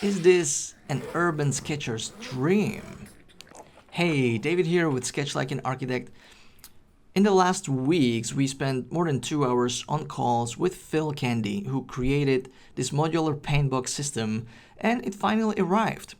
Is this an urban sketcher's dream? Hey, David here with Sketch Like an Architect. In the last weeks, we spent more than 2 hours on calls with Phil Candy, who created this modular paintbox system, and it finally arrived.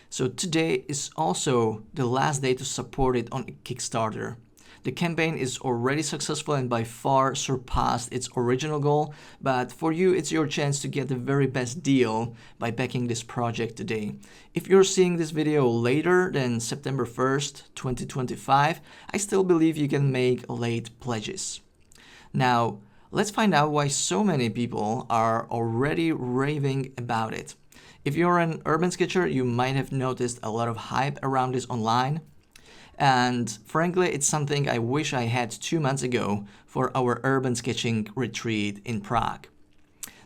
So today is also the last day to support it on Kickstarter. The campaign is already successful and by far surpassed its original goal, but for you it's your chance to get the very best deal by backing this project today. If you're seeing this video later than September 1st, 2025, I still believe you can make late pledges. Now, let's find out why so many people are already raving about it. If you're an urban sketcher, you might have noticed a lot of hype around this online. And frankly, it's something I wish I had 2 months ago for our urban sketching retreat in Prague.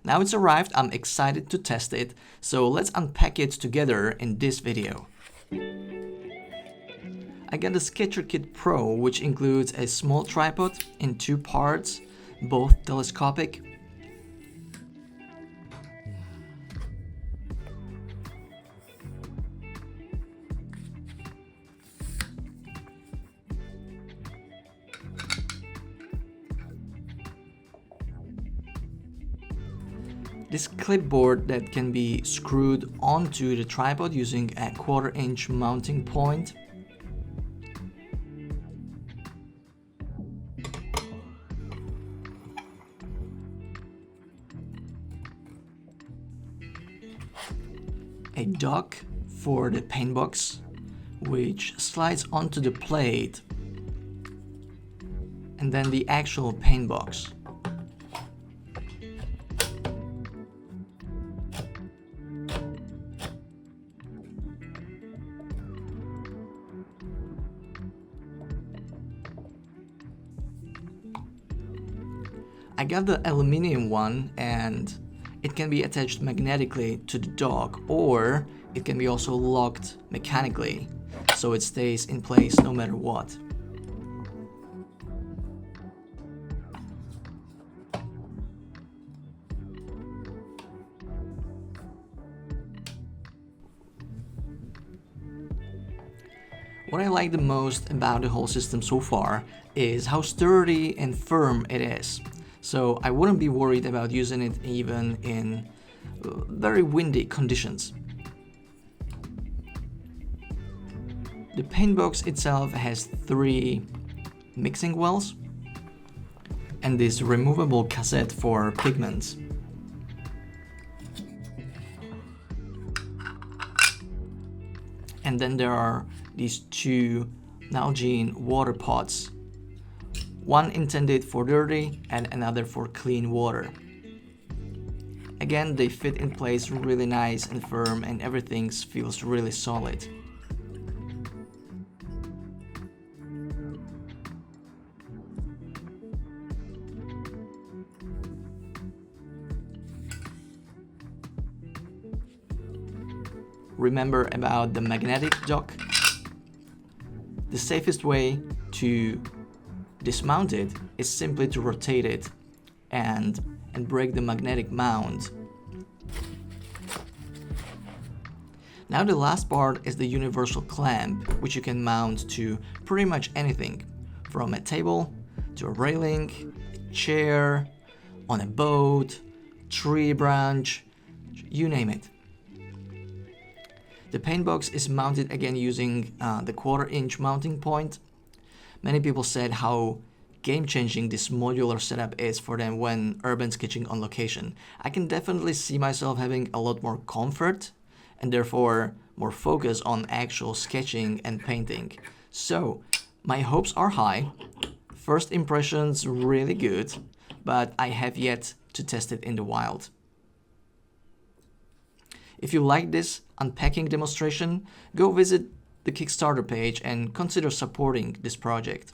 Now it's arrived, I'm excited to test it, so let's unpack it together in this video. I got the Sketcher Kit Pro, which includes a small tripod in 2 parts, both telescopic. This clipboard that can be screwed onto the tripod using a 1/4-inch mounting point. A dock for the paintbox, which slides onto the plate, and then the actual paintbox. I got the aluminium one, and it can be attached magnetically to the dock, or it can be also locked mechanically, so it stays in place no matter what. What I like the most about the whole system so far is how sturdy and firm it is. So I wouldn't be worried about using it even in very windy conditions. The paintbox itself has 3 mixing wells and this removable cassette for pigments. And then there are these 2 Nalgene water pots. One intended for dirty and another for clean water. Again, they fit in place really nice and firm, and everything feels really solid. Remember about the magnetic dock? The safest way to dismount it is simply to rotate it and break the magnetic mount. Now the last part is the universal clamp, which you can mount to pretty much anything, from a table to a railing, a chair, on a boat, tree branch, you name it. The paintbox is mounted again using the 1/4-inch mounting point. Many people said how game-changing this modular setup is for them when urban sketching on location. I can definitely see myself having a lot more comfort and therefore more focus on actual sketching and painting. So, my hopes are high. First impressions really good, but I have yet to test it in the wild. If you like this unpacking demonstration, go visit the Kickstarter page and consider supporting this project.